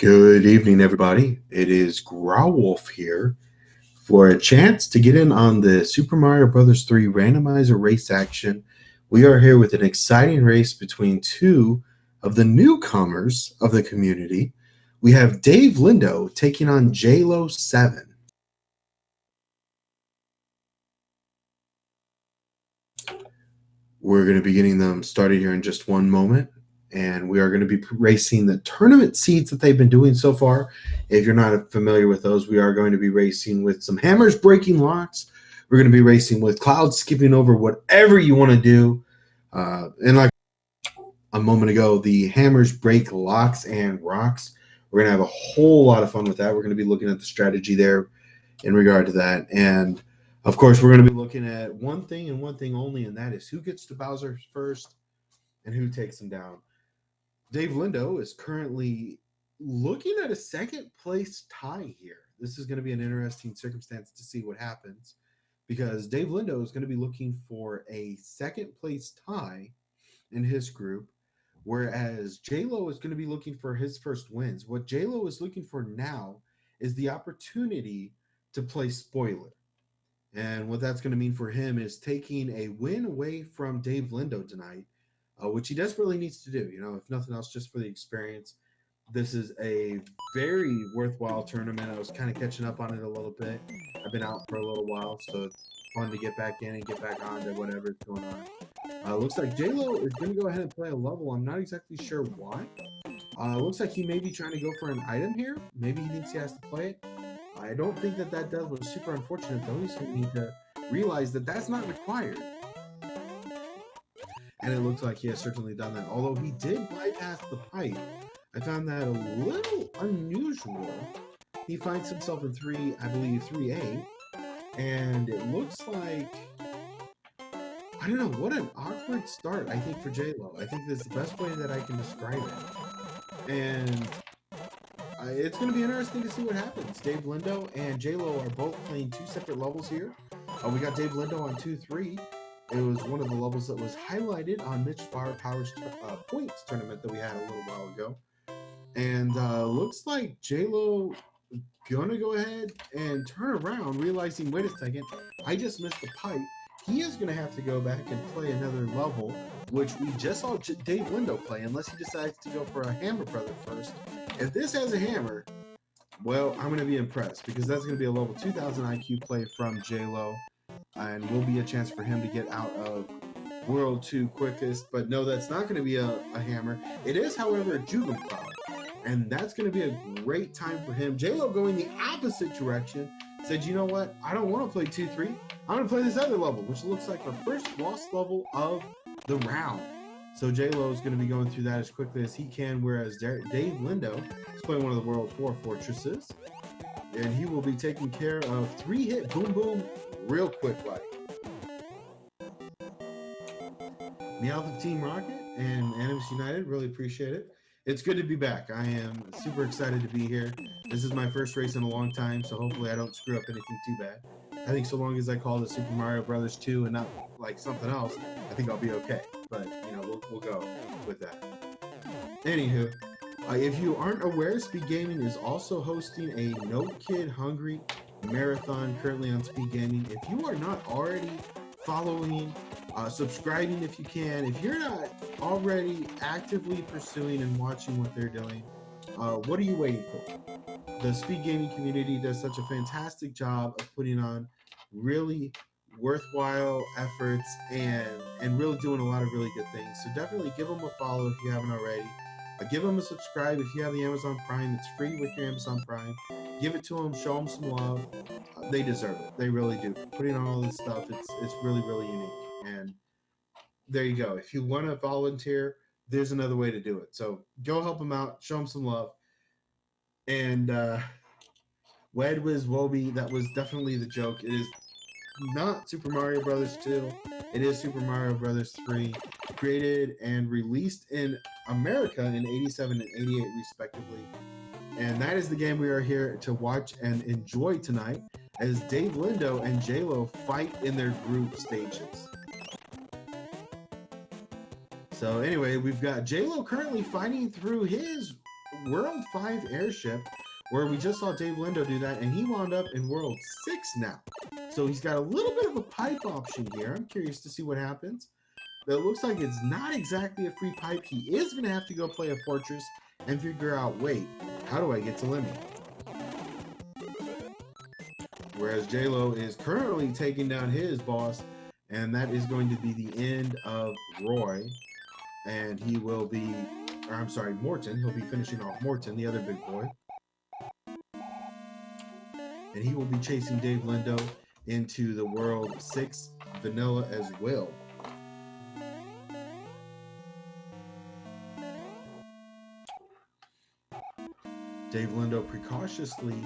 Good evening, everybody. It is Growlwolf here for a chance to get in on the Super Mario Bros. 3 randomizer race action. We are here with an exciting race between two of the newcomers of the community. We have DaveLindo taking on Jaylow7. We're going to be getting them started here in just one moment. And we are going to be racing the tournament seeds that they've been doing so far. If you're not familiar with those, we are going to be racing with some hammers breaking locks. We're going to be racing with clouds skipping over whatever you want to do. And like a moment ago, the hammers break locks and rocks. We're going to have a whole lot of fun with that. We're going to be looking at the strategy there in regard to that. And, of course, we're going to be looking at one thing and one thing only, and that is who gets to Bowser first and who takes him down. DaveLindo is currently looking at a second place tie here. This is going to be an interesting circumstance to see what happens because DaveLindo is going to be looking for a second place tie in his group, whereas Jaylow is going to be looking for his first wins. What Jaylow is looking for now is the opportunity to play spoiler. And what that's going to mean for him is taking a win away from DaveLindo tonight, which he desperately needs to do, if nothing else, just for the experience. This is a very worthwhile tournament. I was kind of catching up on it a little bit. I've been out for a little while, so it's fun to get back in and get back on to whatever's going on. Looks like Jaylow is going to go ahead and play a level. I'm not exactly sure why. Looks like he may be trying to go for an item here. Maybe he thinks he has to play it. I don't think that does was super unfortunate, though. He's going to need to realize that that's not required. And it looks like he has certainly done that. Although he did bypass the pipe, I found that a little unusual. He finds himself in 3A. And it looks like, I don't know, what an awkward start, I think, for Jaylow. I think that's the best way that I can describe it. And it's going to be interesting to see what happens. DaveLindo and Jaylow are both playing two separate levels here. We got DaveLindo on 2-3. It was one of the levels that was highlighted on Mitch Firepower's points tournament that we had a little while ago. And looks like Jaylow gonna go ahead and turn around, realizing, wait a second, I just missed the pipe. He is gonna have to go back and play another level, which we just saw DaveLindo play, unless he decides to go for a hammer brother first. If this has a hammer, well, I'm gonna be impressed because that's gonna be a level 2000 IQ play from Jaylow. And will be a chance for him to get out of World 2 quickest. But no, that's not going to be a hammer. It is, however, a Jugendsprache. And that's going to be a great time for him. Jaylow going the opposite direction. Said, you know what? I don't want to play 2-3. I'm going to play this other level, which looks like our first lost level of the round. So Jaylow is going to be going through that as quickly as he can, whereas DaveLindo is playing one of the World 4 fortresses. And he will be taking care of 3-hit boom boom real quick like. Meowth of Team Rocket and Animus United, really appreciate it. It's good to be back. I am super excited to be here. This is my first race in a long time, so hopefully I don't screw up anything too bad. I think so long as I call it Super Mario Bros. 2 and not like something else, I think I'll be okay. But, we'll go with that. Anywho, if you aren't aware, SpeedGaming is also hosting a No Kid Hungry marathon currently on SpeedGaming. If you are not already following, subscribing if you can, if you're not already actively pursuing and watching what they're doing, what are you waiting for? The SpeedGaming community does such a fantastic job of putting on really worthwhile efforts and really doing a lot of really good things. So definitely give them a follow if you haven't already. Give them a subscribe if you have the Amazon Prime. It's free with your Amazon Prime. Give it to them. Show them some love. They deserve it. They really do. For putting on all this stuff, it's really, really unique. And there you go. If you want to volunteer, there's another way to do it. So go help them out. Show them some love. And Wed Wiz Wobie, that was definitely the joke. It is not Super Mario Bros. 2. It is Super Mario Bros. 3, created and released in America in 87 and 88 respectively. And that is the game we are here to watch and enjoy tonight as DaveLindo and Jaylow fight in their group stages. So anyway, we've got Jaylow currently fighting through his World 5 airship, where we just saw DaveLindo do that, and he wound up in World 6 now. So he's got a little bit of a pipe option here. I'm curious to see what happens. It looks like it's not exactly a free pipe. He is going to have to go play a fortress and figure out, wait, how do I get to Lemmy? Whereas Jaylow is currently taking down his boss, and that is going to be the end of Roy. And he will be, or I'm sorry, Morton. He'll be finishing off Morton, the other big boy. And he will be chasing DaveLindo into the World 6 Vanilla as well. DaveLindo precautiously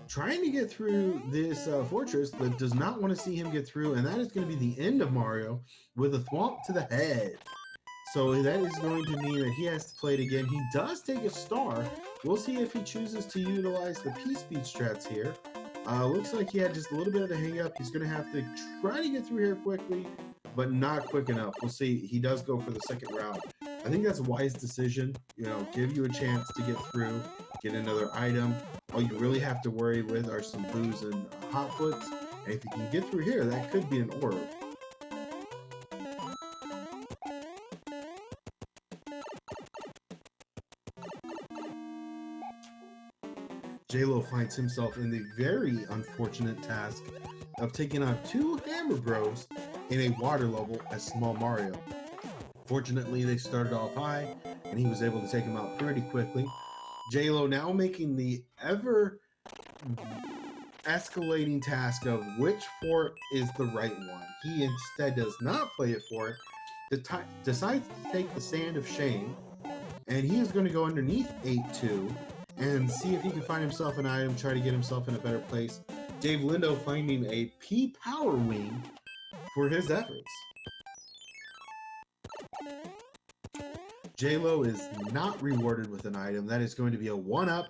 trying to get through this fortress that does not want to see him get through, and that is going to be the end of Mario with a thwomp to the head. So that is going to mean that he has to play it again. He does take a star. We'll see if he chooses to utilize the P-Speed strats here. Looks like he had just a little bit of a hang-up. He's going to have to try to get through here quickly, but not quick enough. We'll see. He does go for the second round. I think that's a wise decision. You know, give you a chance to get through, get another item. All you really have to worry with are some boos and hot foots. And if you can get through here, that could be an orb. Jaylow finds himself in the very unfortunate task of taking on two Hammer Bros in a water level as Small Mario. Fortunately, they started off high, and he was able to take him out pretty quickly. Jaylow now making the ever escalating task of which fort is the right one. He instead does not play it for it, decides to take the Sand of Shame, and he is going to go underneath 8-2 and see if he can find himself an item, try to get himself in a better place. DaveLindo finding a P-Power Wing for his efforts. Jaylow is not rewarded with an item. That is going to be a 1-up.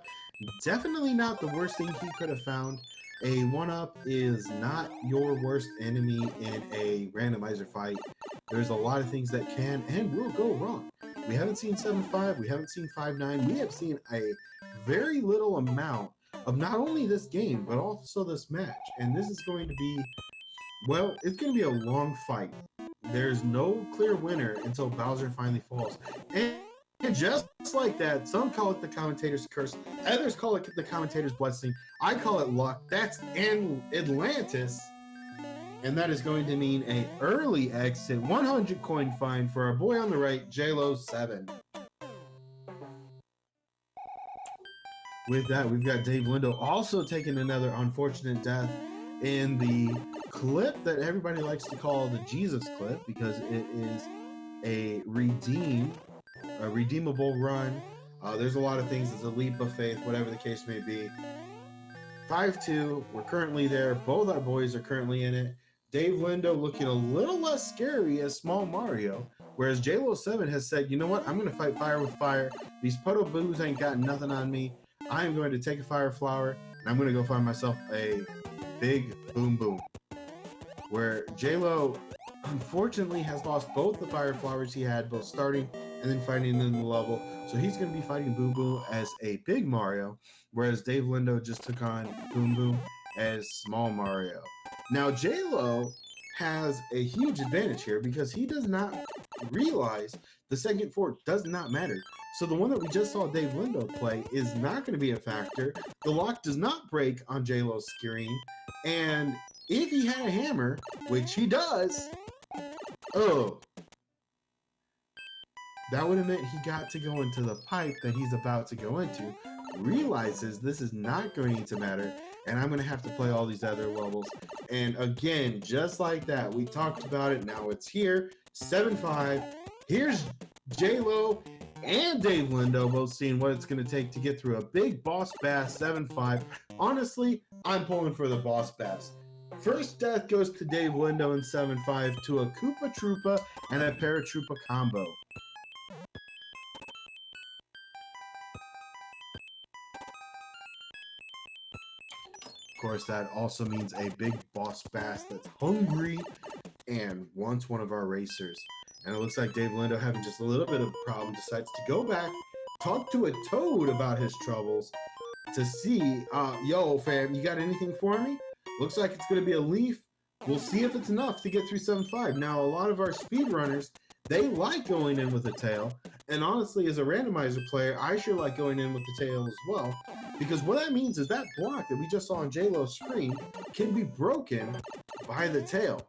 Definitely not the worst thing he could have found. A 1-up is not your worst enemy in a randomizer fight. There's a lot of things that can and will go wrong. We haven't seen 7-5. We haven't seen 5-9. We have seen a very little amount of not only this game, but also this match. And this is going to be, well, it's going to be a long fight. There's no clear winner until Bowser finally falls. And just like that, some call it the commentator's curse, others call it the commentator's blessing. I call it luck. That's in Atlantis. And that is going to mean an early exit, 100 coin fine for our boy on the right, Jaylow7. With that, we've got DaveLindo also taking another unfortunate death in the clip that everybody likes to call the Jesus clip, because it is a redeemable run. There's a lot of things. It's a leap of faith, whatever the case may be. 5-2, we're currently there. Both our boys are currently in it. DaveLindo looking a little less scary as Small Mario, whereas Jaylow7 has said, you know what, I'm going to fight fire with fire. These puddle boos ain't got nothing on me. I am going to take a fire flower, and I'm going to go find myself a big boom boom. Where Jaylow, unfortunately, has lost both the fire flowers he had, both starting and then fighting in the level. So he's going to be fighting Boom Boom as a big Mario, whereas DaveLindo just took on Boom Boom as Small Mario. Now, Jaylow has a huge advantage here because he does not realize the second fort does not matter. So the one that we just saw DaveLindo play is not going to be a factor. The lock does not break on Jaylow's screen. And if he had a hammer, which he does, that would have meant he got to go into the pipe that he's about to go into, realizes this is not going to matter, and I'm going to have to play all these other levels. And again, just like that, we talked about it, now it's here, 7-5. Here's Jaylow and DaveLindo both seeing what it's going to take to get through a big boss bass, 7-5. Honestly, I'm pulling for the boss bass. First death goes to DaveLindo in 7-5 to a Koopa Troopa and a Paratroopa combo. Of course, that also means a big boss bass that's hungry and wants one of our racers. And it looks like DaveLindo, having just a little bit of a problem, decides to go back talk to a toad about his troubles to see, yo, fam, you got anything for me? Looks like it's going to be a leaf. We'll see if it's enough to get through 7-5. Now, a lot of our speedrunners, they like going in with a tail. And honestly, as a randomizer player, I sure like going in with the tail as well. Because what that means is that block that we just saw on Jaylow's screen can be broken by the tail.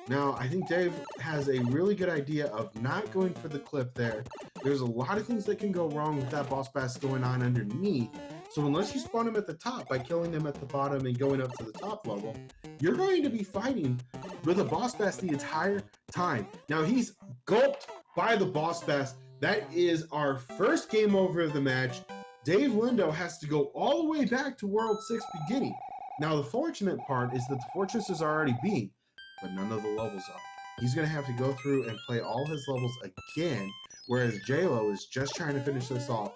Now, I think Dave has a really good idea of not going for the clip there. There's a lot of things that can go wrong with that boss bass going on underneath. So unless you spawn him at the top by killing him at the bottom and going up to the top level, you're going to be fighting with a boss bass the entire time. Now, he's gulped by the boss bass. That is our first game over of the match. DaveLindo has to go all the way back to World 6 beginning. Now, the fortunate part is that the fortresses are already beat, but none of the levels are. He's going to have to go through and play all his levels again, whereas Jaylow is just trying to finish this off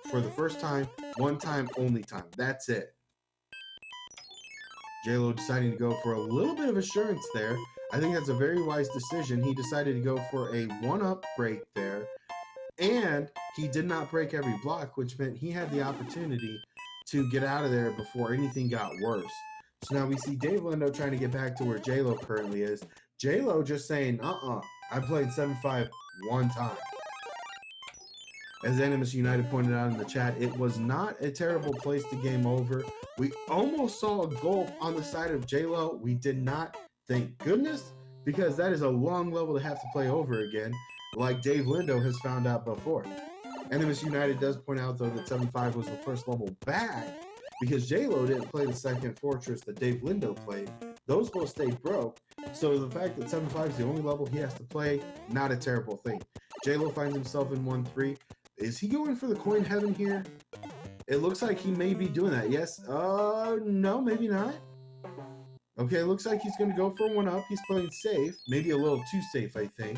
for the first time, one time, only time. That's it. Jaylow deciding to go for a little bit of assurance there. I think that's a very wise decision. He decided to go for a one-up break there, and he did not break every block, which meant he had the opportunity to get out of there before anything got worse. So now we see DaveLindo trying to get back to where Jaylow currently is. Jaylow just saying, I played 7-5 one time. As Animus United pointed out in the chat, it was not a terrible place to game over. We almost saw a goal on the side of Jaylow. We did not, thank goodness, because that is a long level to have to play over again, like DaveLindo has found out before. Animus United does point out, though, that 7-5 was the first level back, because Jaylow didn't play the second fortress that DaveLindo played. Those both stayed broke, so the fact that 7-5 is the only level he has to play, not a terrible thing. Jaylow finds himself in 1-3. Is he going for the coin heaven here? It looks like he may be doing that. Yes. No, maybe not. Okay, it looks like he's going to go for one up. He's playing safe. Maybe a little too safe, I think.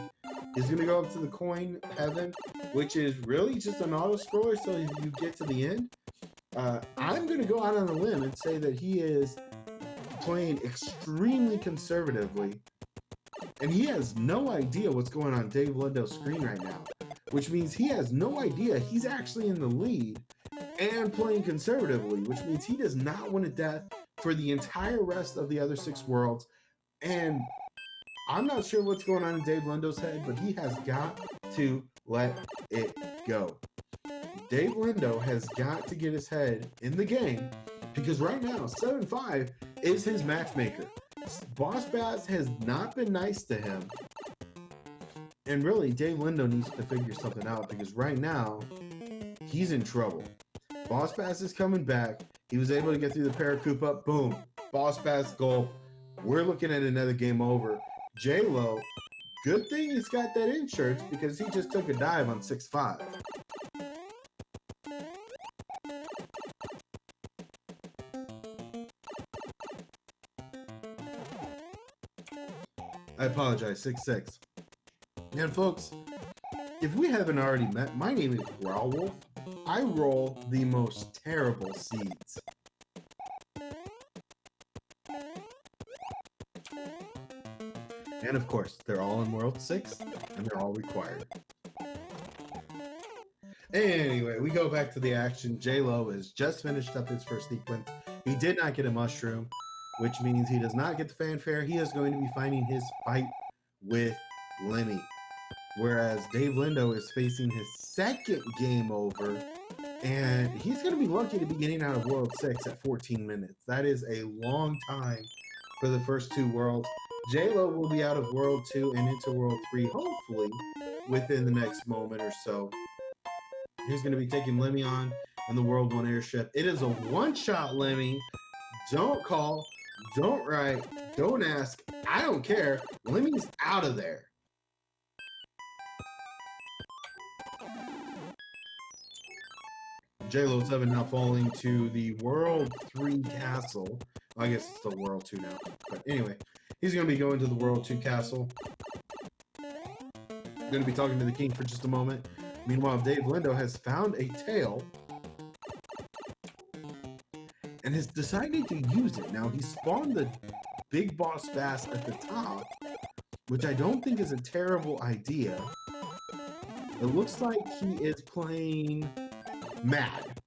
He's going to go up to the coin heaven, which is really just an auto-scroller, so you get to the end. I'm going to go out on a limb and say that he is playing extremely conservatively, and he has no idea what's going on DaveLindo's screen right now, which means he has no idea he's actually in the lead and playing conservatively, which means he does not win a death for the entire rest of the other 6 worlds. And I'm not sure what's going on in DaveLindo's head, but he has got to let it go. DaveLindo has got to get his head in the game, because right now 7-5 is his matchmaker. Boss Bass has not been nice to him, and really DaveLindo needs to figure something out, because right now he's in trouble. Boss Bass is coming back. He was able to get through the Paracupa. Boom. Boss Bass goal. We're looking at another game over. Jaylow, good thing he's got that insurance, because he just took a dive on 6-5. I apologize, 6-6. And folks, if we haven't already met, my name is Growlwolf. I roll the most terrible seeds. And of course, they're all in World 6, and they're all required. Anyway, we go back to the action. Jaylow has just finished up his first sequence. He did not get a mushroom, which means he does not get the fanfare. He is going to be finding his fight with Lemmy. Whereas DaveLindo is facing his second game over, and he's going to be lucky to be getting out of World 6 at 14 minutes. That is a long time for the first 2 worlds. Jaylow will be out of World 2 and into World 3, hopefully, within the next moment or so. He's going to be taking Lemmy on in the World 1 airship. It is a one-shot Lemmy. Don't call, don't write, don't ask. I don't care. Lemmy's out of there. Jaylow7 now falling to the World 3 castle. I guess it's the World 2 now. But anyway, he's going to be going to the World 2 castle. Going to be talking to the king for just a moment. Meanwhile, DaveLindo has found a tail and has decided to use it. Now, he spawned the big boss bass at the top, which I don't think is a terrible idea. It looks like he is playing mad.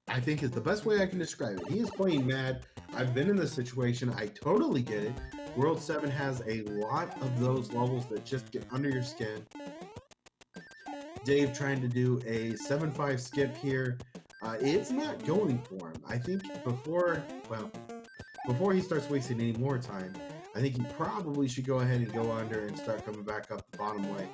I think is the best way I can describe it. He is playing mad. I've been in this situation. I totally get it. World 7 has a lot of those levels that just get under your skin. Dave trying to do a 7-5 skip here. It's not going for him. I think before he starts wasting any more time, I think he probably should go ahead and go under and start coming back up the bottom way.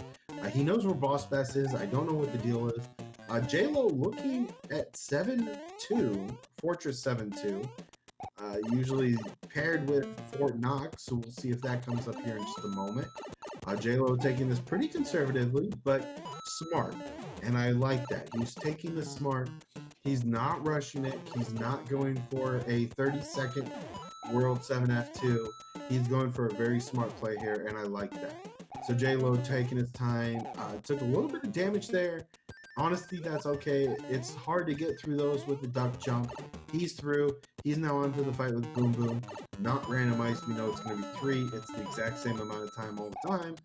He knows where Boss Bass is. I don't know what the deal is. Jaylow looking at 7-2, Fortress 7-2, usually paired with Fort Knox, so we'll see if that comes up here in just a moment. Jaylow taking this pretty conservatively, but smart, and I like that. He's taking this smart. He's not rushing it. He's not going for a 30-second World 7F2. He's going for a very smart play here, and I like that. So Jaylow taking his time, took a little bit of damage there. Honestly, that's okay. It's hard to get through those with the duck jump. He's through. He's now onto the fight with Boom Boom. Not randomized. We know it's going to be 3. It's the exact same amount of time all the time.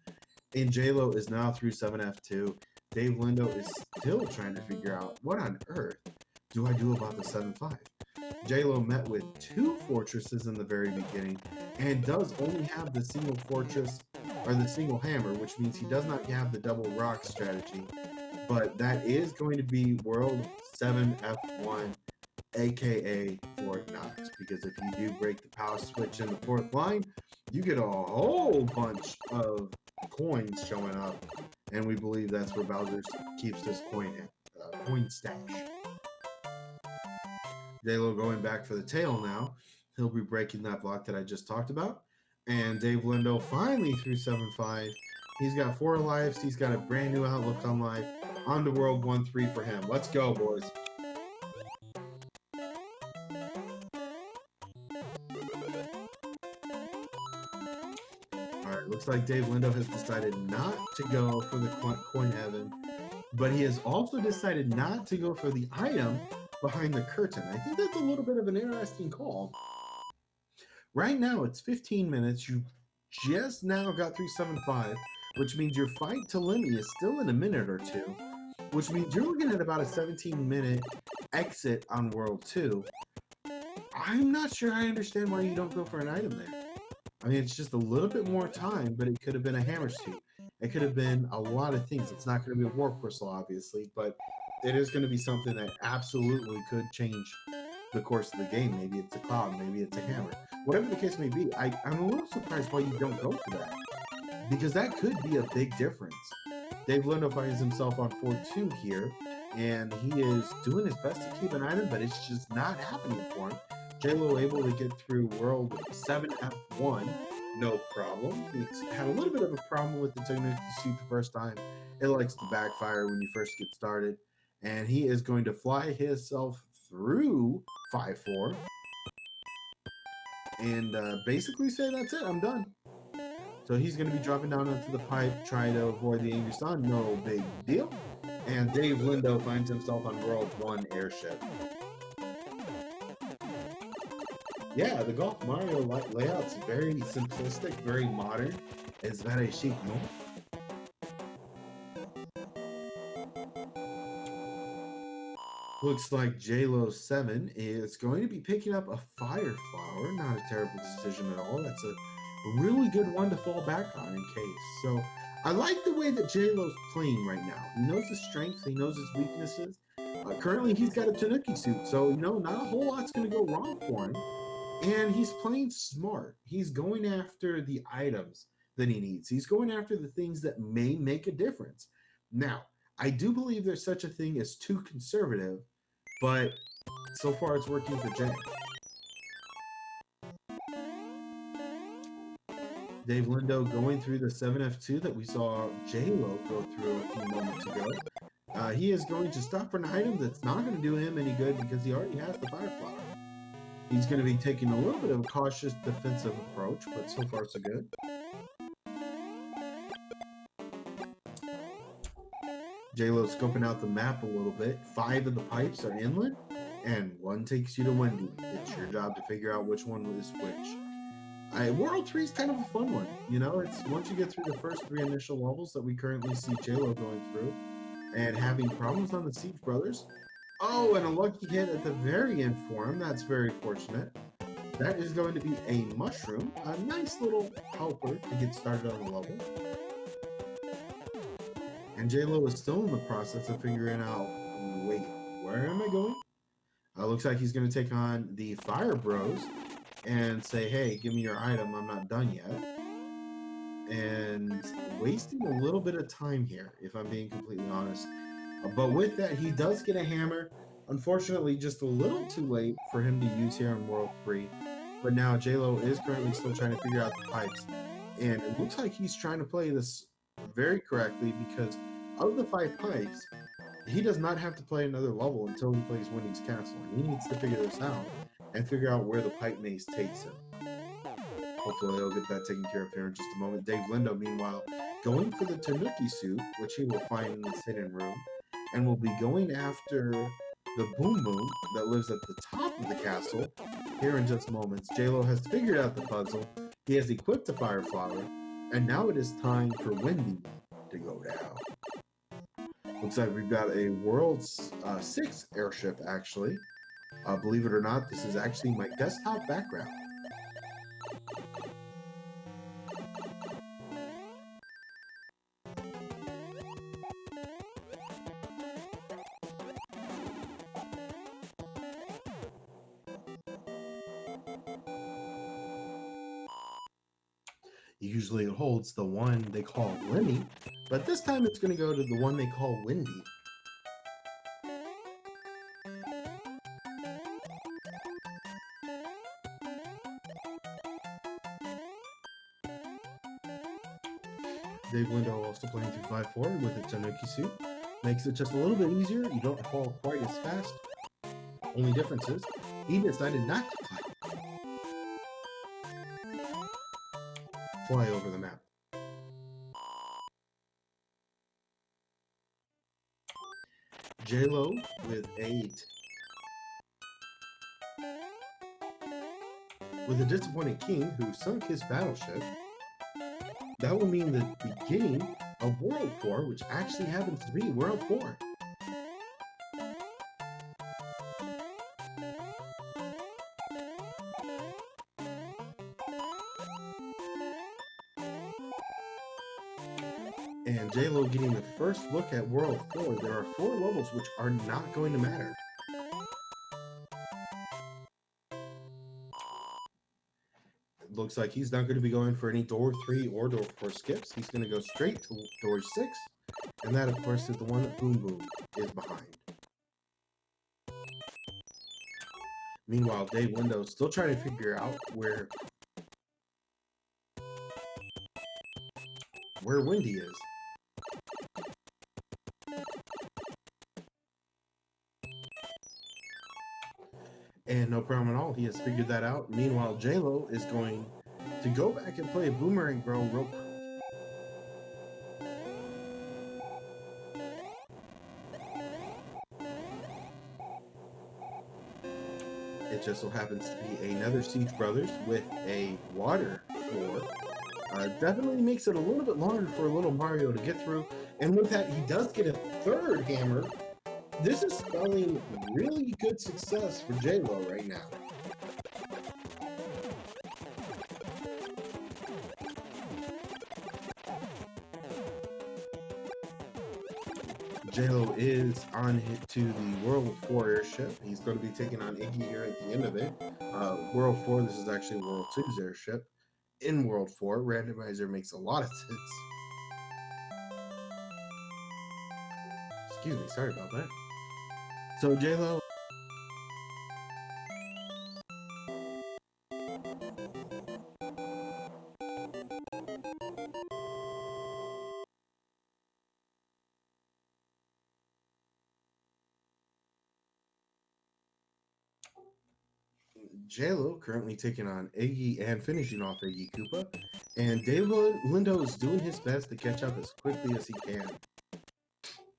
And Jaylow is now through 7F2. DaveLindo is still trying to figure out what on earth do I do about the 7-5. Jaylow met with 2 fortresses in the very beginning and does only have the single fortress or the single hammer, which means he does not have the double rock strategy. But that is going to be World 7F1, aka Fort Knox, because if you do break the power switch in the 4th line, you get a whole bunch of coins showing up, and we believe that's where Bowser keeps this coin stash. Jaylow going back for the tail now. He'll be breaking that block that I just talked about. And DaveLindo finally through 7-5. He's got 4 lives. He's got a brand new outlook on life. On to World 1-3 for him. Let's go, boys. All right, looks like DaveLindo has decided not to go for the coin heaven, but he has also decided not to go for the item behind the curtain. I think that's a little bit of an interesting call. Right now, it's 15 minutes. You just now got through 7-5, which means your fight to Lemmy is still in a minute or two, which means you're looking at about a 17-minute exit on World 2. I'm not sure I understand why you don't go for an item there. I mean, it's just a little bit more time, but it could have been a hammer suit. It could have been a lot of things. It's not going to be a warp crystal, obviously, but it is going to be something that absolutely could change the course of the game. Maybe it's a cloud, maybe it's a hammer. Whatever the case may be, I'm a little surprised why you don't go for that, because that could be a big difference. DaveLindo finds himself on 4-2 here, and he is doing his best to keep an item, but it's just not happening for him. Jaylow able to get through World 7F1, no problem. He's had a little bit of a problem with the technical suit the first time. It likes to backfire when you first get started, and he is going to fly himself through 5-4 and basically say, that's it, I'm done. So he's going to be dropping down into the pipe, trying to avoid the Angry Sun, no big deal. And DaveLindo finds himself on World 1 airship. Yeah, the Golf Mario layout's very simplistic, very modern. It's very chic, no? Looks like Jaylow7 is going to be picking up a Fire Flower. Not a terrible decision at all. That's a really good one to fall back on in case. So I like the way that Jaylow's playing right now. He knows his strengths. He knows his weaknesses. Currently, he's got a Tanuki suit. So, not a whole lot's going to go wrong for him. And he's playing smart. He's going after the items that he needs. He's going after the things that may make a difference. Now, I do believe there's such a thing as too conservative, but so far it's working for Jay. DaveLindo going through the 7F2 that we saw Jaylow go through a few moments ago. He is going to stop for an item that's not going to do him any good because he already has the Fire Flower. He's going to be taking a little bit of a cautious defensive approach, but so far so good. Jaylow scoping out the map a little bit. 5 of the pipes are inland, and 1 takes you to Wendy. It's your job to figure out which one is which. World 3 is kind of a fun one. It's once you get through the first 3 initial levels that we currently see Jaylow going through, and having problems on the Siege Brothers. Oh, and a lucky hit at the very end for him. That's very fortunate. That is going to be a mushroom, a nice little helper to get started on the level. And Jaylow is still in the process of figuring out, wait, where am I going? Looks like he's going to take on the Fire Bros and say, hey, give me your item, I'm not done yet. And wasting a little bit of time here, if I'm being completely honest. But with that, he does get a hammer. Unfortunately, just a little too late for him to use here in World 3. But now Jaylow is currently still trying to figure out the pipes. And it looks like he's trying to play this very correctly, because of the 5 pipes, he does not have to play another level until he plays Wendy's Castle. And he needs to figure this out and figure out where the pipe maze takes him. Hopefully he'll get that taken care of here in just a moment. DaveLindo, meanwhile, going for the Tanuki suit, which he will find in this hidden room, and will be going after the Boom Boom that lives at the top of the castle here in just moments. Jaylow has figured out the puzzle. He has equipped the Fire Flower, and now it is time for Wendy to go down. Looks like we've got a World 6 airship, actually. Believe it or not, this is actually my desktop background. Usually it holds the one they call Lemmy, but this time it's going to go to the one they call Wendy. DaveLindo also playing through 5-4 with a Tanuki suit. Makes it just a little bit easier. You don't fall quite as fast. Only difference is, he decided not to fly over the map. Jaylow with 8. With a disappointed king who sunk his battleship, that will mean the beginning of World 4, which actually happens to be World 4. And Jaylow getting the first look at World 4. There are 4 levels which are not going to matter. It looks like he's not going to be going for any door 3 or door 4 skips. He's going to go straight to door 6. And that, of course, is the one that Boom Boom is behind. Meanwhile, DaveLindo still trying to figure out where Wendy is. And no problem at all, he has figured that out. Meanwhile, Jaylow is going to go back and play a Boomerang Bro real quick. It just so happens to be another Siege Brothers with a water floor. Definitely makes it a little bit longer for little Mario to get through. And with that, he does get a 3rd hammer. This is spelling really good success for Jaylow right now. Jaylow is on to the World 4 airship. He's going to be taking on Iggy here at the end of it. World 4, this is actually World 2's airship. In World 4, Randomizer makes a lot of sense. Excuse me, sorry about that. So Jaylow currently taking on Iggy and finishing off Iggy Koopa, and DaveLindo is doing his best to catch up as quickly as he can.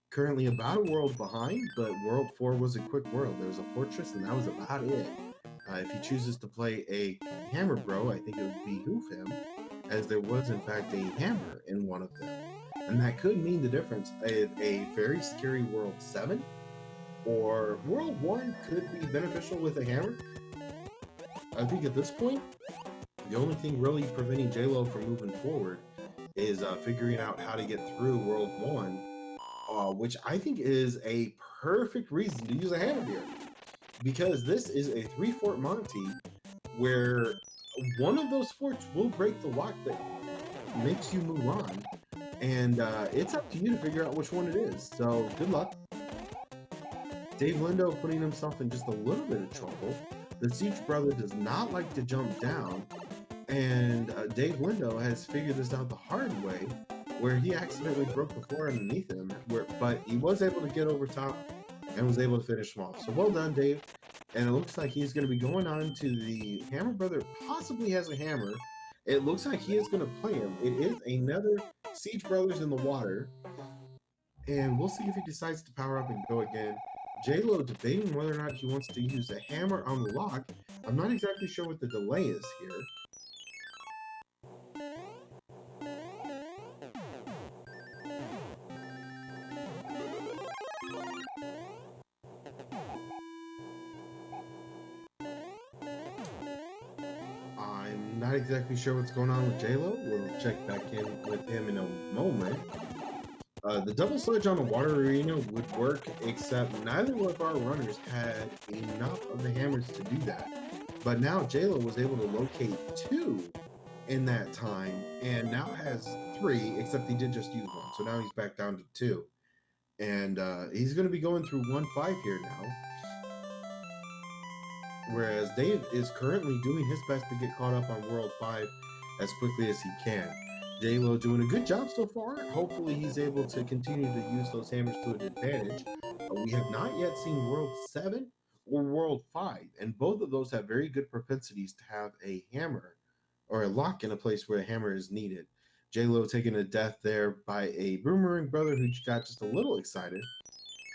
Currently about a world behind, but World 4 was a quick world. There was a fortress, and that was about it. If he chooses to play a Hammer Bro, I think it would behoove him, as there was in fact a hammer in one of them. And that could mean the difference of a very scary World 7 or World 1 could be beneficial with a hammer. I think at this point, the only thing really preventing Jaylow from moving forward is figuring out how to get through World 1, which I think is a perfect reason to use a hammer here. Because this is a 3-fort Monty where one of those forts will break the lock that makes you move on. And it's up to you to figure out which one it is. So good luck. DaveLindo putting himself in just a little bit of trouble. The Siege brother does not like to jump down. And DaveLindo has figured this out the hard way, where he accidentally broke the floor underneath him. But he was able to get over top and was able to finish him off. So well done, Dave. And it looks like he's going to be going on to the Hammer brother. Possibly has a hammer. It looks like he is going to play him. It is another Siege Brothers in the water. And we'll see if he decides to power up and go again. Jaylow debating whether or not he wants to use a hammer on the lock. I'm not exactly sure what the delay is here. I'm not exactly sure what's going on with Jaylow. We'll check back in with him in a moment. The double sledge on the water arena would work, except neither of our runners had enough of the hammers to do that. But now Jaylow was able to locate 2 in that time, and now has 3, except he did just use 1. So now he's back down to 2. And he's going to be going through 1-5 here now. Whereas Dave is currently doing his best to get caught up on World 5 as quickly as he can. Jaylow doing a good job so far. Hopefully he's able to continue to use those hammers to an advantage. We have not yet seen World 7 or World 5, and both of those have very good propensities to have a hammer or a lock in a place where a hammer is needed. Jaylow taking a death there by a boomerang brother who got just a little excited.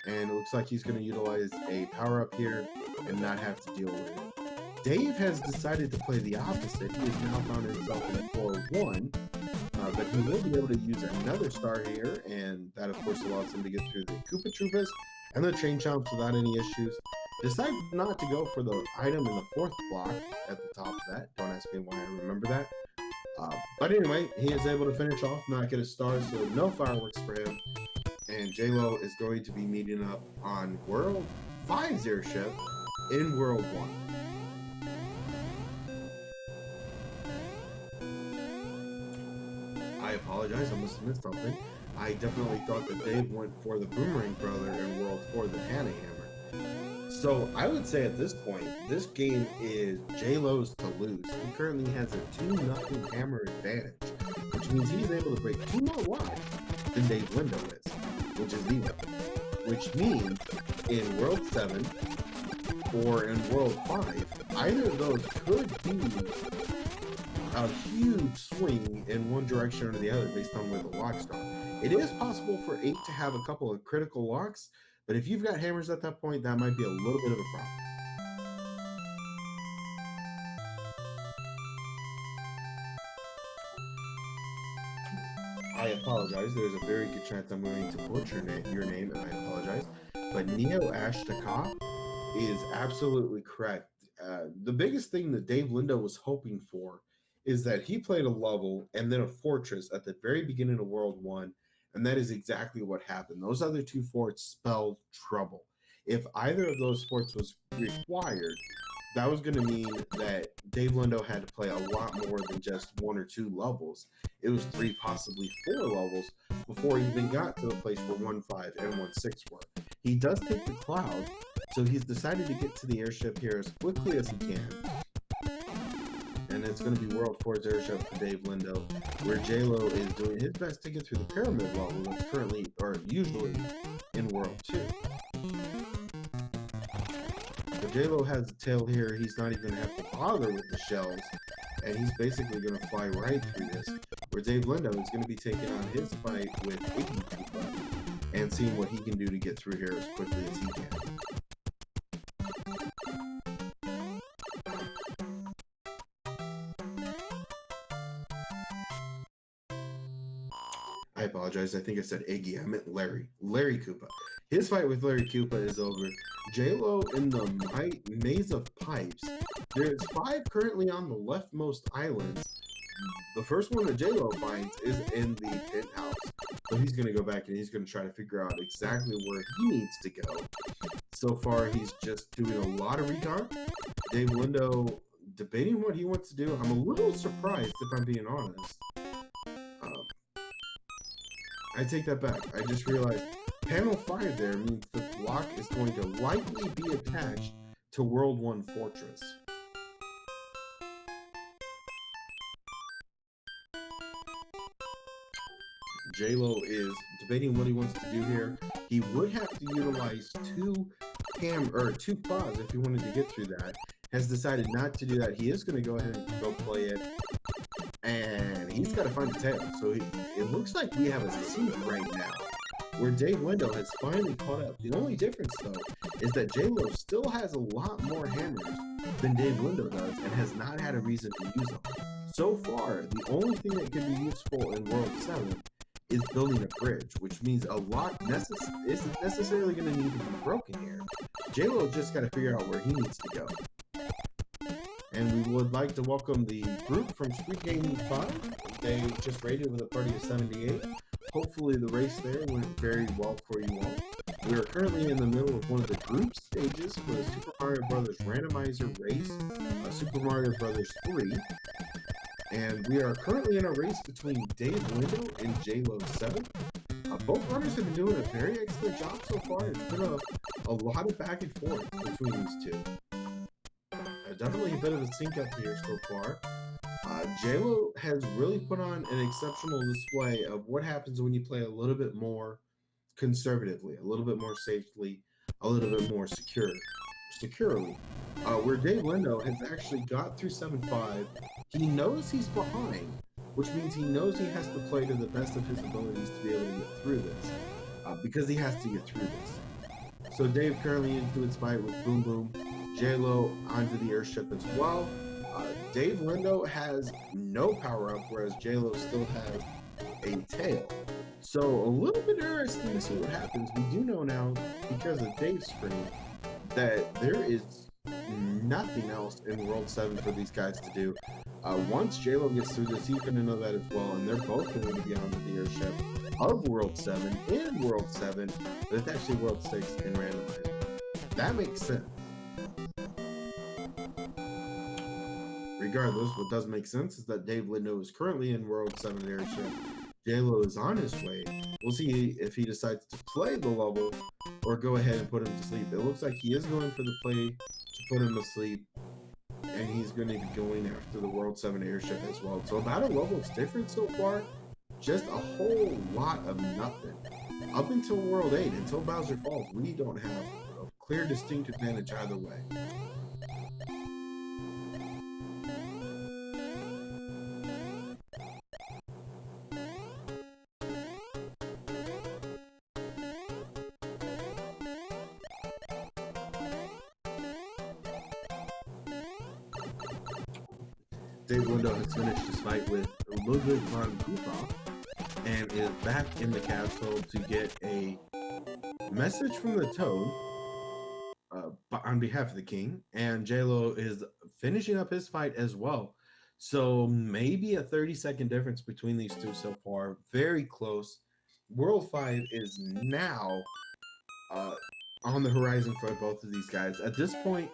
And it looks like he's going to utilize a power-up here and not have to deal with it. Dave has decided to play the opposite. He has now found himself in a 4-1, but he will be able to use another star here, and that, of course, allows him to get through the Koopa Troopas and the Chain Chomps without any issues. Decide not to go for the item in the 4th block at the top of that. Don't ask me why I remember that. But anyway, he is able to finish off, not get a star, so no fireworks for him. And Jaylow is going to be meeting up on World 5's airship in World 1. I apologize, I must have missed something. I definitely thought that Dave went for the Boomerang Brother in World 4, the Hannah Hammer. So I would say at this point, this game is Jaylow's to lose. He currently has a 2-0 hammer advantage, which means he's able to break 2 more locks than DaveLindo is, which is even. Which means in World 7 or in World 5, either of those could be a huge swing in one direction or the other based on where the locks are. It is possible for 8 to have a couple of critical locks, but if you've got hammers at that point, that might be a little bit of a problem. I apologize. There's a very good chance I'm going to butcher your name, and I apologize. But Neo Ashtaka is absolutely correct. The biggest thing that DaveLindo was hoping for is that he played a level and then a fortress at the very beginning of World 1, and that is exactly what happened. Those other 2 forts spelled trouble. If either of those forts was required, that was going to mean that DaveLindo had to play a lot more than just 1 or 2 levels. It was 3, possibly 4 levels before he even got to the place where 1-5 and 1-6 were. He does take the cloud, so he's decided to get to the airship here as quickly as he can. And it's going to be World 4's airship for DaveLindo, where Jaylow is doing his best to get through the pyramid level that's currently, or usually, in World 2. But Jaylow has a tail here. He's not even going to have to bother with the shells, and he's basically going to fly right through this, where DaveLindo is going to be taking on his fight with Iggy Koopa and seeing what he can do to get through here as quickly as he can. I apologize. I think I said Iggy. I meant Larry. Larry Koopa. His fight with Larry Koopa is over. Jaylow in the maze of pipes. There's 5 currently on the leftmost islands. The first one that Jaylow finds is in the penthouse. So he's going to go back and he's going to try to figure out exactly where he needs to go. So far, he's just doing a lot of recon. DaveLindo debating what he wants to do. I'm a little surprised, if I'm being honest. I take that back. I just realized panel 5 there means the block is going to likely be attached to World 1 Fortress. Jaylow is debating what he wants to do here. He would have to utilize two claws if he wanted to get through that. Has decided not to do that. He is going to go ahead and go play it. And he's got to find the tail. So it looks like we have a seed right now where DaveLindo has finally caught up. The only difference, though, is that Jaylow still has a lot more hammers than DaveLindo does and has not had a reason to use them. So far, the only thing that can be useful in World 7 is building a bridge, which means a lock isn't necessarily going to need to be broken here. Jaylow just got to figure out where he needs to go. And we would like to welcome the group from SpeedGaming 5. They just rated with a party of 78. Hopefully the race there went very well for you all. We are currently in the middle of one of the group stages for the Super Mario Bros. Randomizer race, Super Mario Bros. 3. And we are currently in a race between DaveLindo and Jaylow7. Both runners have been doing a very excellent job so far. It's been a lot of back and forth between these two. Definitely a bit of a sync up here so far. Jaylow has really put on an exceptional display of what happens when you play a little bit more conservatively, a little bit more safely, a little bit more securely. Where DaveLindo has actually got through 7-5, he knows he's behind, which means he knows he has to play to the best of his abilities to be able to get through this, because he has to get through this. So Dave currently into his fight with Boom Boom. Jaylow onto the airship as well. DaveLindo has no power up, whereas Jaylow still has a tail. So a little bit interesting to see what happens. We do know now, because of Dave's screen, that there is nothing else in World 7 for these guys to do. Once Jaylow gets through this, he's going to know that as well, and they're both going to be onto the airship of World 7 in World 7, but it's actually World 6 in Randomizer. That makes sense. Regardless, what does make sense is that DaveLindo is currently in World 7 airship. Jaylow is on his way. We'll see if he decides to play the level or go ahead and put him to sleep. It looks like he is going for the play to put him to sleep, and he's going to be going after the World 7 airship as well. So about a level's difference so far, just a whole lot of nothing. Up until World 8, until Bowser Falls, we don't have a clear, distinct advantage either way. DaveLindo has finished his fight with Ludwig von Koopa and is back in the castle to get a message from the Toad on behalf of the king, and Jaylow is finishing up his fight as well. So maybe a 30-second difference between these two so far. Very close. World 5 is now on the horizon for both of these guys. At this point,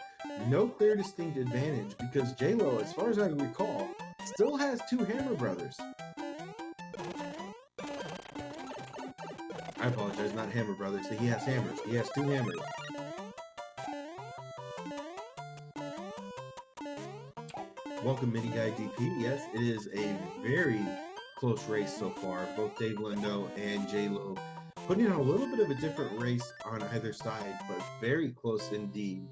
no clear distinct advantage because Jaylow, as far as I recall, still has 2 Hammer Brothers. I apologize, not Hammer Brothers. He has hammers. He has 2 hammers. Welcome, Mini Guy DP. Yes, it is a very close race so far. Both DaveLindo and Jaylow putting on a little bit of a different race on either side, but very close indeed.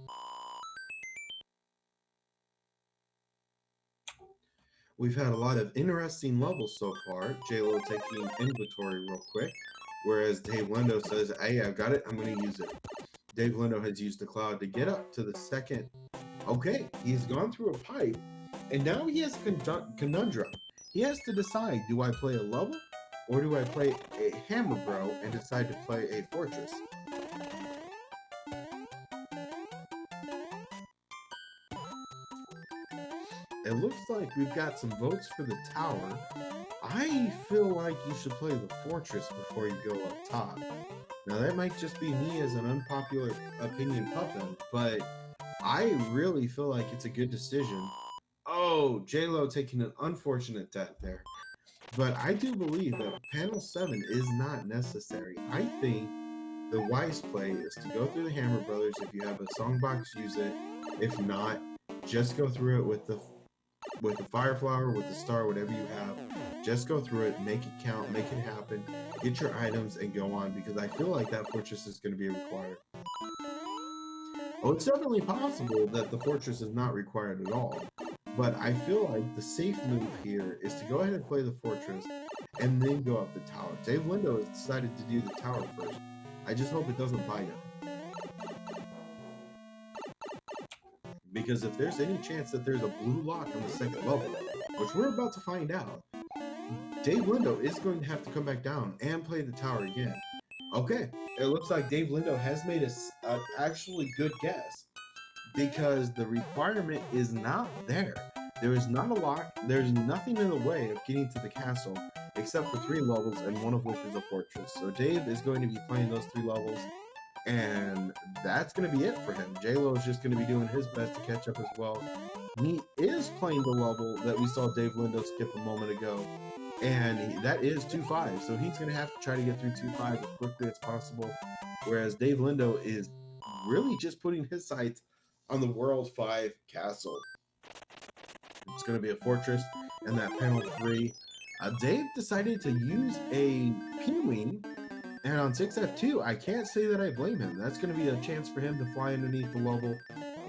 We've had a lot of interesting levels so far. Jaylow taking inventory real quick, whereas DaveLindo says, hey, I've got it, I'm going to use it. DaveLindo has used the cloud to get up to the second. Okay, he's gone through a pipe, and now he has a conundrum. He has to decide, do I play a level or do I play a hammer bro and decide to play a fortress? It looks like we've got some votes for the tower. I feel like you should play the fortress before you go up top. Now that might just be me as an unpopular opinion puffin, but I really feel like it's a good decision. Oh, Jaylow taking an unfortunate death there. But I do believe that panel 7 is not necessary. I think the wise play is to go through the Hammer Brothers. If you have a songbox, use it. If not, just go through it with the Fire Flower, with the Star, whatever you have. Just go through it, make it count, make it happen, get your items, and go on, because I feel like that fortress is going to be required. Oh, it's definitely possible that the fortress is not required at all. But I feel like the safe move here is to go ahead and play the fortress and then go up the tower. DaveLindo has decided to do the tower first. I just hope it doesn't bite him. Because if there's any chance that there's a blue lock on the second level, which we're about to find out, DaveLindo is going to have to come back down and play the tower again. Okay, it looks like DaveLindo has made an actually good guess, because the requirement is not there. There is not a lock. There's nothing in the way of getting to the castle except for 3 levels, and one of which is a fortress. So Dave is going to be playing those 3 levels, and that's going to be it for him. Jaylow is just going to be doing his best to catch up as well. He is playing the level that we saw DaveLindo skip a moment ago, and that is 2-5. So he's going to have to try to get through 2-5 as quickly as possible, whereas DaveLindo is really just putting his sights on the World 5 castle. It's going to be a fortress, and that panel 3. Dave decided to use a P-Wing, and on 6F2, I can't say that I blame him. That's going to be a chance for him to fly underneath the level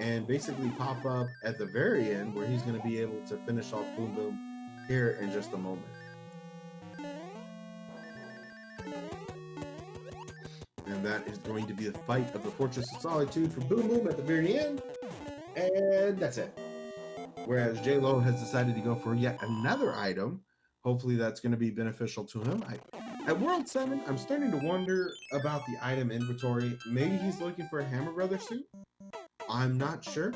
and basically pop up at the very end, where he's going to be able to finish off Boom Boom here in just a moment. And that is going to be the fight of the Fortress of Solitude for Boom Boom at the very end. And that's it. Whereas Jaylow has decided to go for yet another item. Hopefully that's going to be beneficial to him. At World 7, I'm starting to wonder about the item inventory. Maybe he's looking for a Hammer Brother suit? I'm not sure.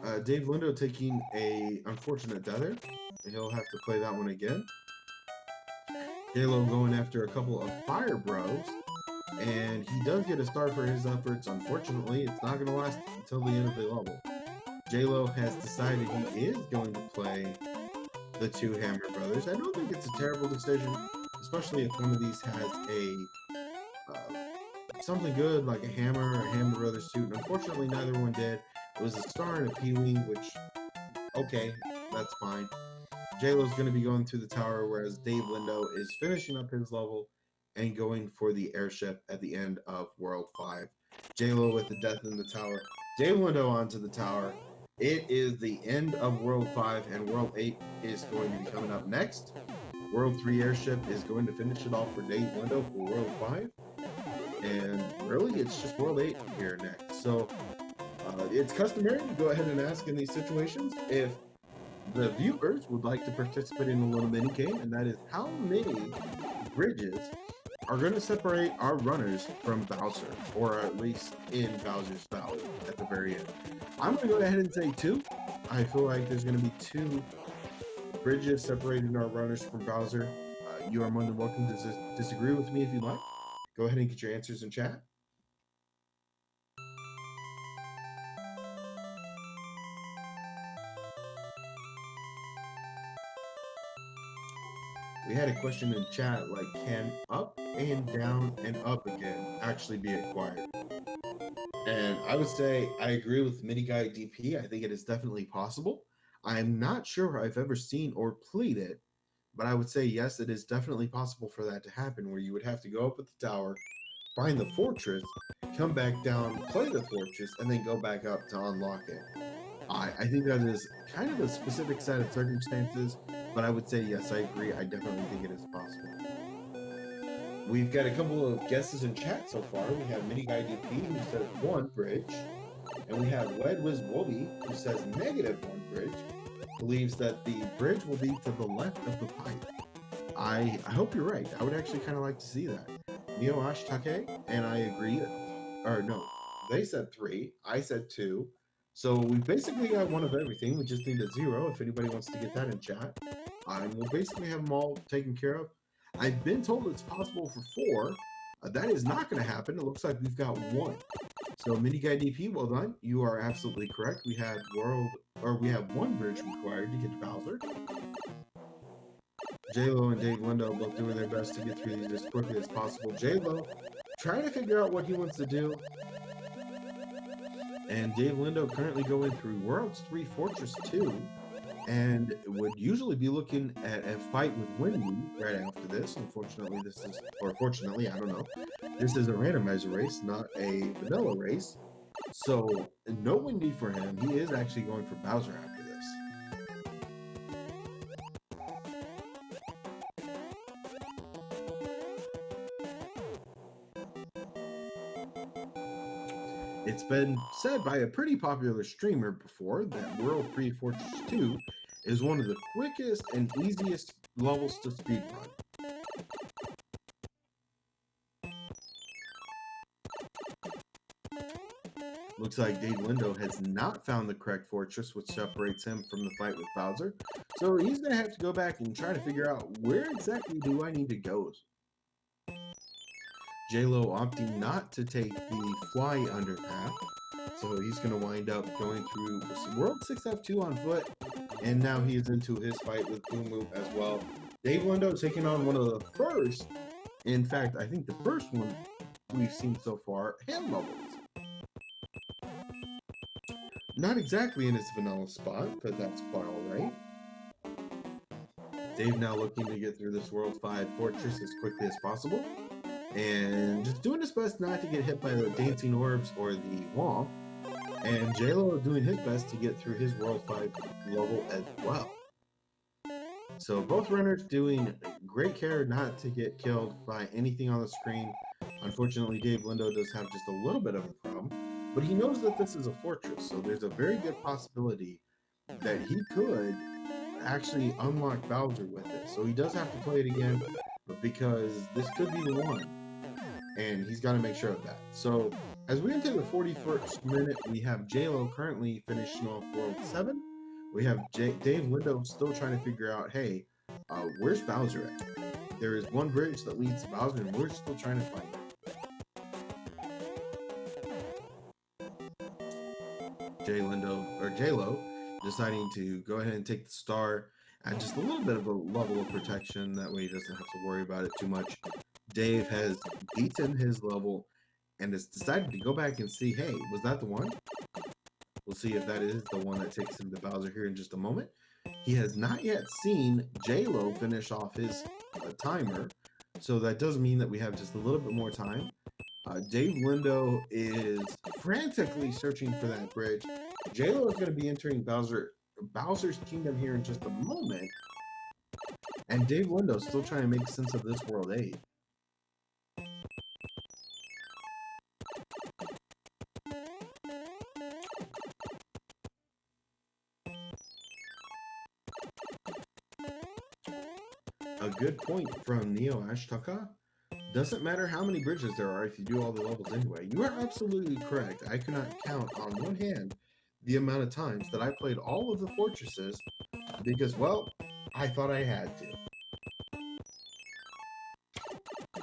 DaveLindo taking a unfortunate deather. He'll have to play that one again. Jaylow going after a couple of Fire Bros. And he does get a star for his efforts. Unfortunately, it's not going to last until the end of the level. Jaylow has decided he is going to play the 2 Hammer Brothers. I don't think it's a terrible decision, especially if one of these has a something good like a hammer or a Hammer Brothers suit. And unfortunately, neither one did. It was a star and a P-Wing, which, okay, that's fine. Jaylow's going to be going through the tower, whereas DaveLindo is finishing up his level and going for the airship at the end of World 5. Jaylow with the death in the tower. DaveLindo onto the tower. It is the end of World 5, and World 8 is going to be coming up next. World 3 airship is going to finish it off for DaveLindo for World 5. And really, it's just World 8 here next. So, it's customary to go ahead and ask in these situations if the viewers would like to participate in a little mini game, and that is how many bridges are going to separate our runners from Bowser, or at least in Bowser's Valley at the very end. I'm going to go ahead and say 2. I feel like there's going to be 2 bridges separating our runners from Bowser. You are more than welcome to disagree with me if you'd like. Go ahead and get your answers in chat. We had a question in chat like, can up and down and up again actually be acquired? And I would say I agree with Mini Guy DP. I think it is definitely possible. I'm not sure I've ever seen or played it, but I would say yes, it is definitely possible for that to happen, where you would have to go up at the tower, find the fortress, come back down, play the fortress, and then go back up to unlock it. I think that is kind of a specific set of circumstances, but I would say yes, I agree. I definitely think it is possible. We've got a couple of guesses in chat so far. We have Mini Guy DP who says 1 bridge, and we have Wedwiz Wobby who says -1 bridge. Believes that the bridge will be to the left of the pipe. I hope you're right. I would actually kind of like to see that. Neo Ashtake and I agree. Or no, they said 3. I said 2. So we basically got one of everything. We just need a 0 if anybody wants to get that in chat. And we'll basically have them all taken care of. I've been told it's possible for 4. That is not going to happen. It looks like we've got 1. So Mini Guy DP, well done. You are absolutely correct. We have one bridge required to get to Bowser. Jaylow and DaveLindo both doing their best to get through these as quickly as possible. Jaylow trying to figure out what he wants to do. And DaveLindo currently going through Worlds 3 Fortress 2 and would usually be looking at a fight with Wendy right after this. Unfortunately, fortunately, I don't know. This is a randomizer race, not a vanilla race. So no Wendy for him. He is actually going for Bowser after this. It's been said by a pretty popular streamer before that World 3 Fortress 2 is one of the quickest and easiest levels to speedrun. Looks like DaveLindo has not found the correct fortress, which separates him from the fight with Bowser. So he's going to have to go back and try to figure out where exactly do I need to go. Jaylow opting not to take the fly underpath. So he's going to wind up going through World 6F2 on foot. And now he is into his fight with Boom Boom as well. DaveLindo taking on one of the first, in fact, I think the first one we've seen so far, hand levels. Not exactly in his vanilla spot, but that's quite alright. Dave now looking to get through this World 5 Fortress as quickly as possible. And just doing his best not to get hit by the dancing orbs or the wall. And Jaylow doing his best to get through his World 5 level as well. So both runners doing great care not to get killed by anything on the screen. Unfortunately, DaveLindo does have just a little bit of a problem. But he knows that this is a fortress, so there's a very good possibility that he could actually unlock Bowser with it. So he does have to play it again, but because this could be the one, and he's got to make sure of that. So as we enter the 41st minute, we have Jaylow currently finishing off World 7. We have DaveLindo still trying to figure out, hey, where's Bowser at? There is one bridge that leads to Bowser, and we're still trying to find it. Jaylow deciding to go ahead and take the star at just a little bit of a level of protection. That way he doesn't have to worry about it too much. Dave has beaten his level and has decided to go back and see, hey, was that the one? We'll see if that is the one that takes him to Bowser here in just a moment. He has not yet seen Jaylow finish off his timer, so that does mean that we have just a little bit more time. DaveLindo is frantically searching for that bridge. Jaylow is going to be entering Bowser's Kingdom here in just a moment. And DaveLindo is still trying to make sense of this World 8. A good point from Neo Ashtaka. Doesn't matter how many bridges there are if you do all the levels anyway. You are absolutely correct. I cannot count on one hand the amount of times that I played all of the fortresses because, well, I thought I had to.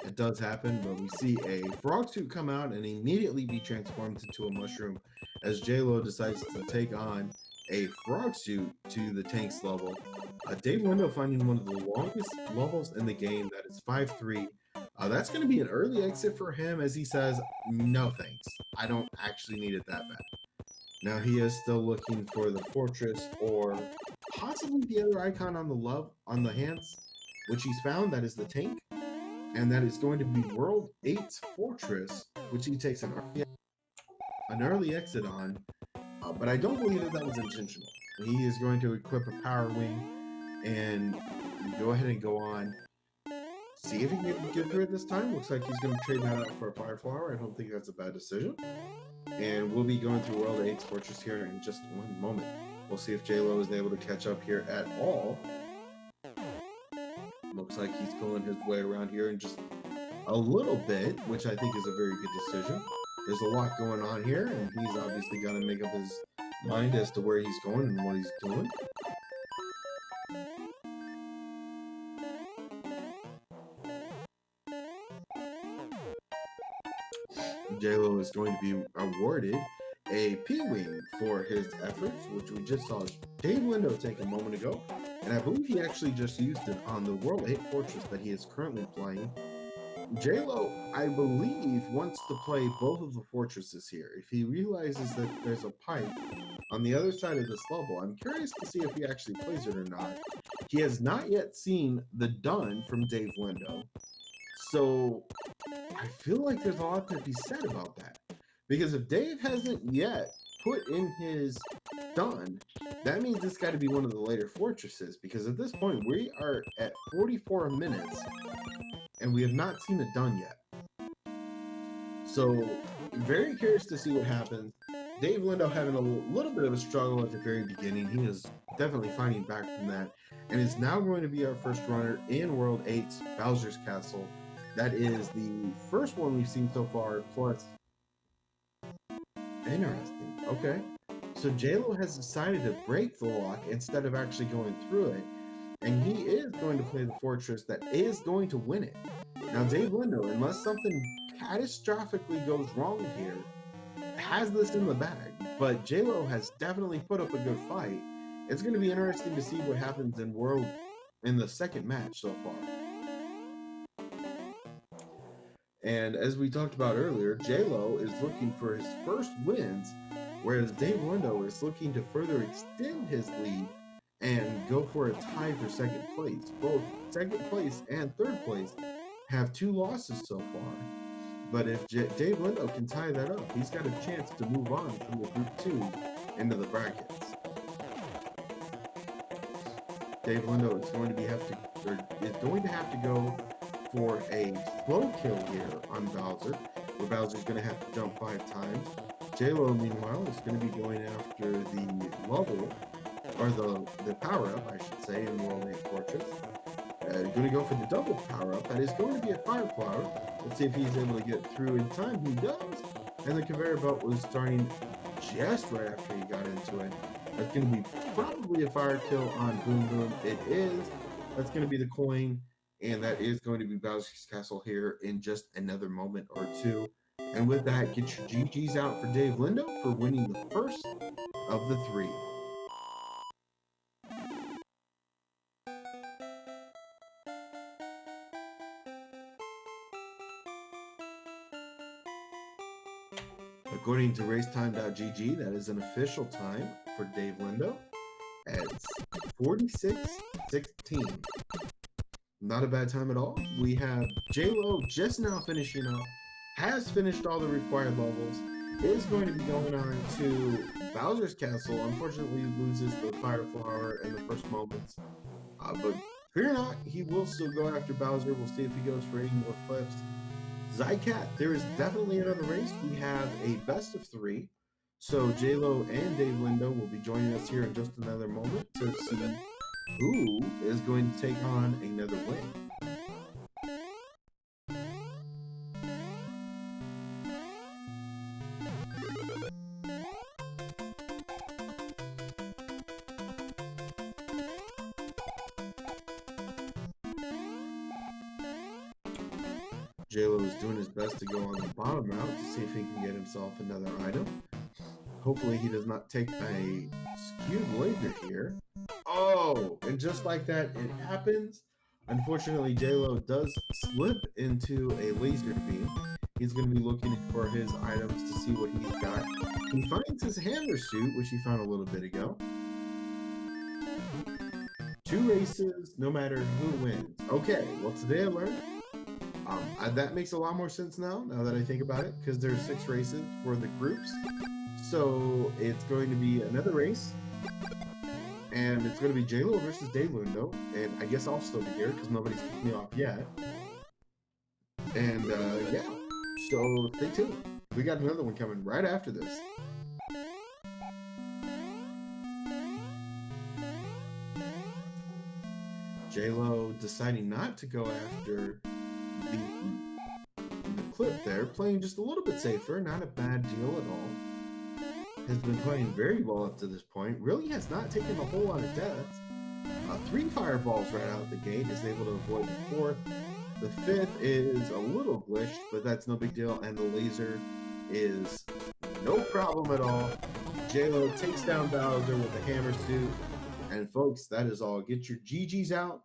It does happen, but we see a frog suit come out and immediately be transformed into a mushroom as Jaylow decides to take on a frog suit to the tanks level. DaveLindo finding one of the longest levels in the game, that is 5-3. That's going to be an early exit for him as he says, no thanks. I don't actually need it that bad. Now he is still looking for the fortress or possibly the other icon on the hands, which he's found. That is the tank. And that is going to be World 8's fortress, which he takes an early exit on. But I don't believe that was intentional. He is going to equip a power wing and go ahead and go on. See if he can get through it this time. Looks like he's going to trade that out for a fire flower. I don't think that's a bad decision. And we'll be going through World 8's fortress here in just one moment. We'll see if Jaylow is able to catch up here at all. Looks like he's pulling his way around here in just a little bit, which I think is a very good decision. There's a lot going on here, and he's obviously got to make up his mind as to where he's going and what he's doing. Jaylow is going to be awarded a P-Wing for his efforts, which we just saw DaveLindo take a moment ago, and I believe he actually just used it on the World 8 Fortress that he is currently playing. Jaylow, I believe, wants to play both of the fortresses here. If he realizes that there's a pipe on the other side of this level, I'm curious to see if he actually plays it or not. He has not yet seen the done from DaveLindo, so I feel like there's a lot to be said about that. Because if Dave hasn't yet put in his done, that means it's got to be one of the later fortresses, because at this point we are at 44 minutes and we have not seen it done yet. So very curious to see what happens. DaveLindo having a little bit of a struggle at the very beginning. He is definitely fighting back from that, and is now going to be our first runner in World 8's Bowser's Castle. That is the first one we've seen so far, plus... Interesting. Okay. So Jaylow has decided to break the lock instead of actually going through it, and he is going to play the fortress that is going to win it. Now DaveLindo, unless something catastrophically goes wrong here, has this in the bag, but Jaylow has definitely put up a good fight. It's going to be interesting to see what happens in the second match so far. And as we talked about earlier, Jaylow is looking for his first wins, whereas DaveLindo is looking to further extend his lead and go for a tie for second place. Both second place and third place have 2 losses so far. But if DaveLindo can tie that up, he's got a chance to move on from the Group 2 into the brackets. DaveLindo is going to have to go for a slow kill here on Bowser, where Bowser's going to have to jump 5 times. Jaylow, meanwhile, is going to be going after the level, or the power-up, I should say, in World 8 Fortress. Going to go for the double power-up. That is going to be a fire flower. Let's see if he's able to get through in time. He does. And the conveyor belt was starting just right after he got into it. That's going to be probably a fire kill on Boom Boom. It is. That's going to be the coin. And that is going to be Bowser's Castle here in just another moment or two. And with that, get your GGs out for DaveLindo for winning the first of the 3. According to racetime.gg, that is an official time for DaveLindo at 46:16. Not a bad time at all. We have Jaylow just now finishing up, has finished all the required levels, is going to be going on to Bowser's Castle. Unfortunately, loses the fire flower in the first moments. But fear not, he will still go after Bowser. We'll see if he goes for any more clips. Zycat, there is definitely another race. We have a best of 3. So Jaylow and DaveLindo will be joining us here in just another moment to see who is going to take on another win. Jaylow is doing his best to go on the bottom route to see if he can get himself another item. Hopefully he does not take a skewed laser here. Oh, and just like that, it happens. Unfortunately, Jaylow does slip into a laser beam. He's going to be looking for his items to see what he's got. He finds his hammer suit, which he found a little bit ago. 2 races, no matter who wins. Okay, well today I learned that makes a lot more sense now that I think about it, because there's 6 races for the groups. So it's going to be another race, and it's going to be Jaylow versus DaveLindo, and I guess I'll still be here because nobody's kicked me off yet. And yeah, so stay tuned. We got another one coming right after this. Jaylow deciding not to go after the clip there, playing just a little bit safer, not a bad deal at all. Has been playing very well up to this point. Really has not taken a whole lot of deaths. 3 fireballs right out the gate, is able to avoid the 4th. The 5th is a little glitched, but that's no big deal, and the laser is no problem at all. Jaylow takes down Bowser with the hammer suit, and folks, that is all. Get your GGs out.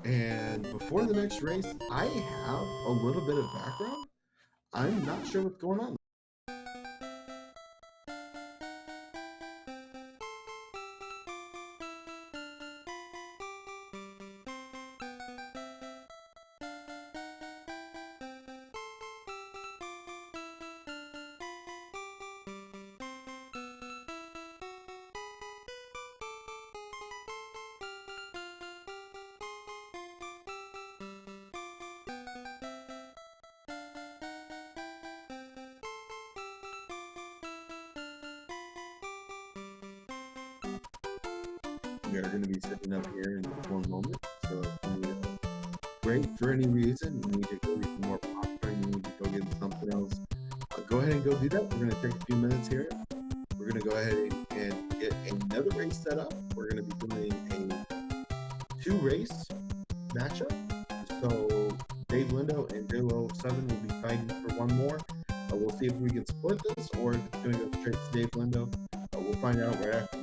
And before the next race, I have a little bit of background. I'm not sure what's going on. We are going to be sitting up here in one moment. So if you break for any reason, you need to go get more popcorn, you need to go get something else, go ahead and go do that. We're going to take a few minutes here. We're going to go ahead and get another race set up. We're going to be doing a 2-race matchup. So DaveLindo and Jaylow7 will be fighting for one more. We'll see if we can split this or if it's going to go straight to DaveLindo. We'll find out right after